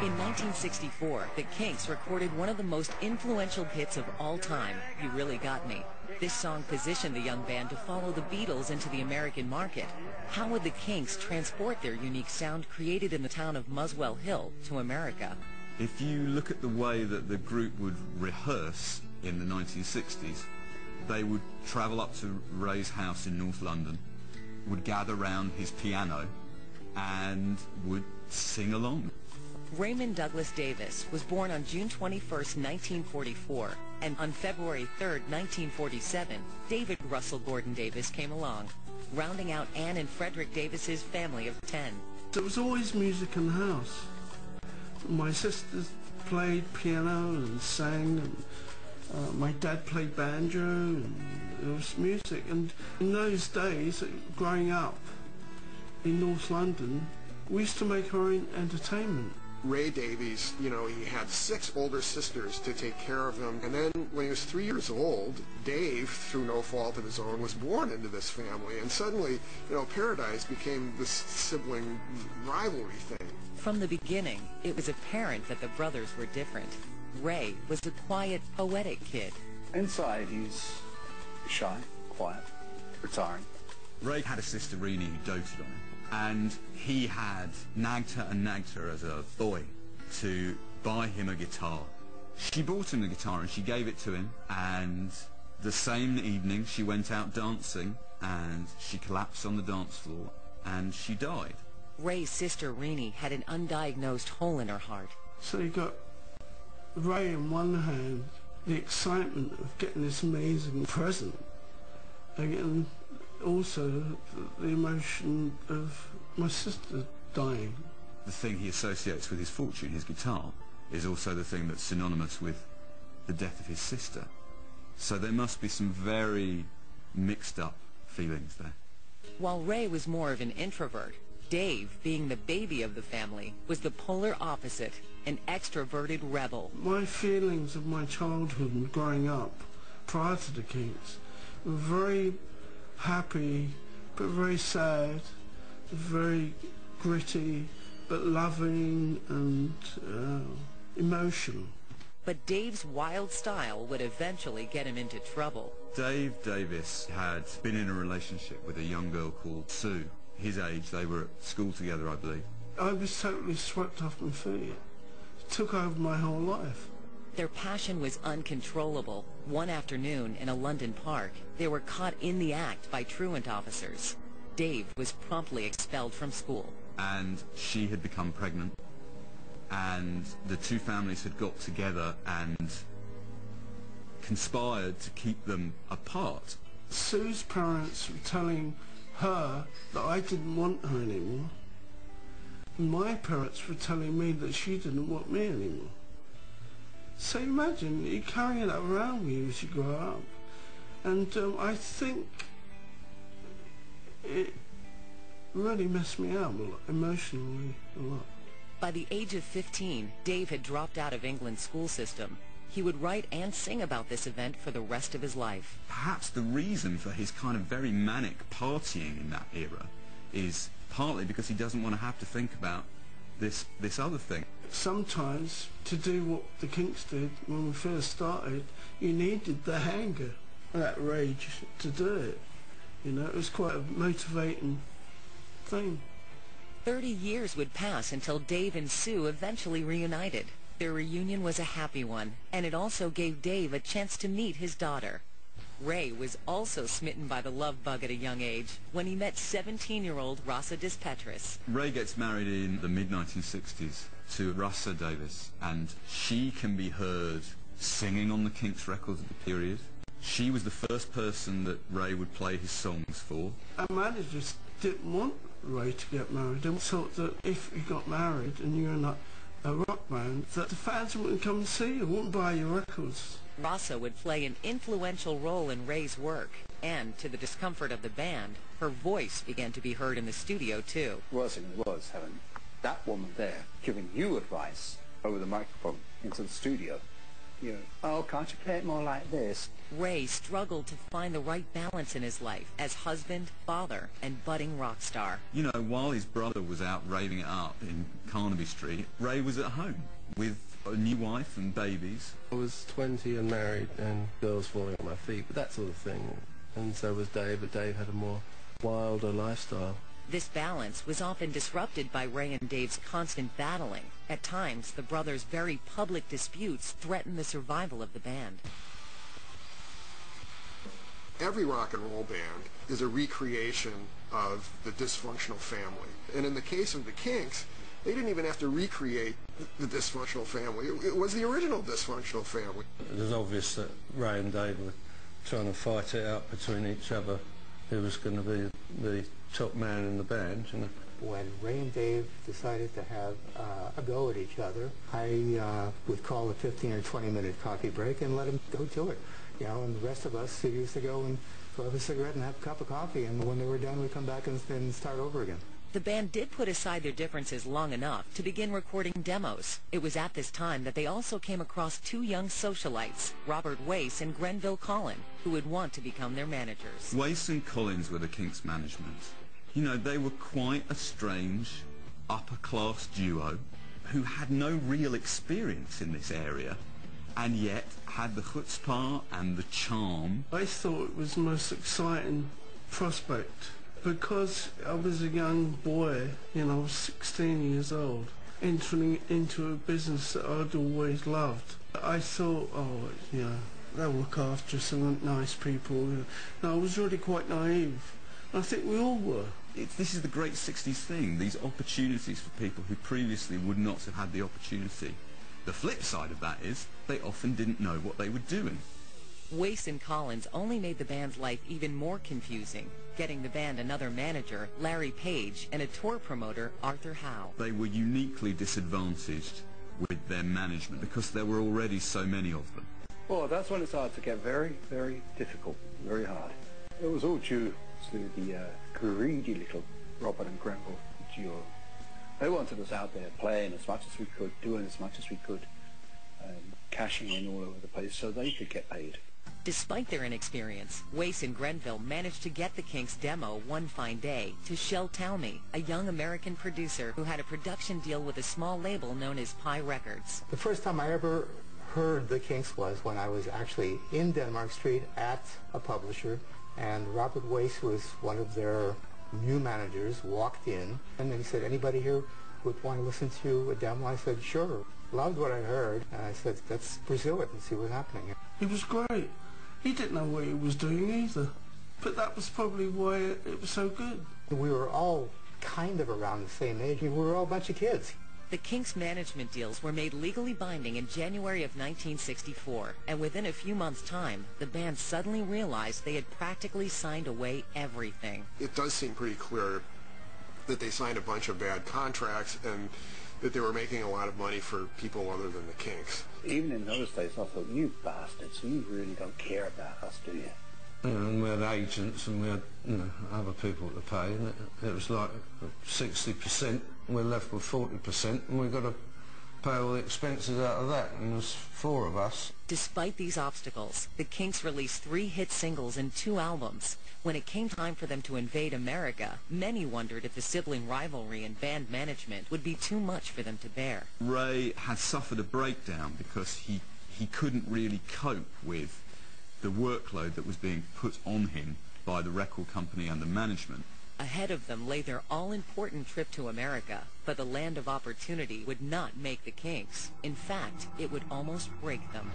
In 1964, the Kinks recorded one of the most influential hits of all time, You Really Got Me. This song positioned the young band to follow the Beatles into the American market. How would the Kinks transport their unique sound created in the town of Muswell Hill to America? If you look at the way that the group would rehearse in the 1960s, they would travel up to Ray's house in North London, would gather round his piano and would sing along. Raymond Douglas Davis was born on June 21, 1944, and on February 3, 1947, David Russell Gordon Davis came along, rounding out Anne and Frederick Davis's family of 10. There was always music in the house. My sisters played piano and sang, and my dad played banjo, and there was music. And in those days, growing up in North London, we used to make our own entertainment. Ray Davies, you know, he had 6 older sisters to take care of him. And then when he was 3 years old, Dave, through no fault of his own, was born into this family. And suddenly, you know, Paradise became this sibling rivalry thing. From the beginning, it was apparent that the brothers were different. Ray was a quiet, poetic kid. Inside, he's shy, quiet, retiring. Ray had a sister, Renee, who doted on him. And he had nagged her as a boy to buy him a guitar. She bought him the guitar and she gave it to him, and the same evening she went out dancing and she collapsed on the dance floor and she died. Ray's sister Renee had an undiagnosed hole in her heart. So you got Ray in one hand, the excitement of getting this amazing present, and also the emotion of my sister dying. The thing he associates with his fortune, his guitar, is also the thing that's synonymous with the death of his sister. So there must be some very mixed up feelings there. While Ray was more of an introvert, Dave, being the baby of the family, was the polar opposite, an extroverted rebel. My feelings of my childhood and growing up prior to the Kinks were very happy but very sad, very gritty but loving and emotional. But Dave's wild style would eventually get him into trouble. Dave Davis had been in a relationship with a young girl called Sue. His age, they were at school together, I believe. I was totally swept off my feet. It took over my whole life. Their passion was uncontrollable. One afternoon in a London park, they were caught in the act by truant officers. Dave was promptly expelled from school. And she had become pregnant, and the two families had got together and conspired to keep them apart. Sue's parents were telling her that I didn't want her anymore. My parents were telling me that she didn't want me anymore. So imagine you carrying that around with you as you grow up. And I think it really messed me up a lot, emotionally a lot. By the age of 15, Dave had dropped out of England's school system. He would write and sing about this event for the rest of his life. Perhaps the reason for his kind of very manic partying in that era is partly because he doesn't want to have to think about this other thing. Sometimes, to do what the Kinks did when we first started, you needed the anger, that rage to do it. You know, it was quite a motivating thing. 30 years would pass until Dave and Sue eventually reunited. Their reunion was a happy one, and it also gave Dave a chance to meet his daughter. Ray was also smitten by the love bug at a young age when he met 17-year-old Rasa Dispetris. Ray gets married in the mid-1960s to Rasa Davis, and she can be heard singing on the Kinks records of the period. She was the first person that Ray would play his songs for. Our managers didn't want Ray to get married. They thought that if you got married and you're in a rock band, that the fans wouldn't come and see you, wouldn't buy your records. Rasa would play an influential role in Ray's work, and to the discomfort of the band, her voice began to be heard in the studio too. Worse than it was having that woman there giving you advice over the microphone into the studio. You know, oh, can't you play it more like this? Ray struggled to find the right balance in his life as husband, father, and budding rock star. You know, while his brother was out raving it up in Carnaby Street, Ray was at home with a new wife and babies. I was 20 and married and girls falling at my feet, but that sort of thing. And so was Dave, but Dave had a more wilder lifestyle. This balance was often disrupted by Ray and Dave's constant battling. At times, the brothers' very public disputes threatened the survival of the band. Every rock and roll band is a recreation of the dysfunctional family. And in the case of the Kinks, they didn't even have to recreate the dysfunctional family. It was the original dysfunctional family. It was obvious that Ray and Dave were trying to fight it out between each other, who was going to be the top man in the band, you know. When Ray and Dave decided to have a go at each other, I would call a 15 or 20-minute coffee break and let them go to it. You know, and the rest of us used to go and have a cigarette and have a cup of coffee, and when they were done, we'd come back and start over again. The band did put aside their differences long enough to begin recording demos. It was at this time that they also came across two young socialites, Robert Wace and Grenville Collin, who would want to become their managers. Wace and Collins were the Kinks' management. You know, they were quite a strange, upper-class duo who had no real experience in this area, and yet had the chutzpah and the charm. I thought it was the most exciting prospect because I was a young boy, you know, I was 16 years old, entering into a business that I'd always loved. I thought, oh, you know, they'll look after some nice people. You know, I was really quite naive. I think we all were. This is the great 60s thing, these opportunities for people who previously would not have had the opportunity. The flip side of that is they often didn't know what they were doing. Wace and Collins only made the band's life even more confusing, getting the band another manager, Larry Page, and a tour promoter, Arthur Howe. They were uniquely disadvantaged with their management because there were already so many of them. Well, that's when it started to get very, very difficult, very hard. It was all due to the greedy little Robert and Grenville duo. They wanted us out there playing as much as we could, doing as much as we could, cashing in all over the place so they could get paid. Despite their inexperience, Wace and Grenville managed to get the Kinks' demo one fine day to Shel Talmy, a young American producer who had a production deal with a small label known as Pi Records. The first time I ever heard the Kinks was when I was actually in Denmark Street at a publisher, and Robert Wace, who was one of their new managers, walked in, and then he said, anybody here would want to listen to a demo? I said, sure. Loved what I heard, and I said, let's pursue it and see what's happening. He was great. He didn't know what he was doing either, but that was probably why it was so good. We were all kind of around the same age. We were all a bunch of kids. The Kinks' management deals were made legally binding in January of 1964, and within a few months' time, the band suddenly realized they had practically signed away everything. It does seem pretty clear that they signed a bunch of bad contracts and that they were making a lot of money for people other than the Kinks. Even in those days, I thought, you bastards, you really don't care about us, do you? And we had agents and we had, you know, other people to pay, and it was like 60%, we're left with 40%, and we've got to pay all the expenses out of that, and there's 4 of us. Despite these obstacles, the Kinks released 3 hit singles and 2 albums. When it came time for them to invade America, many wondered if the sibling rivalry and band management would be too much for them to bear. Ray had suffered a breakdown because he couldn't really cope with the workload that was being put on him by the record company and the management. Ahead of them lay their all-important trip to America, but the land of opportunity would not make the Kinks. In fact, it would almost break them.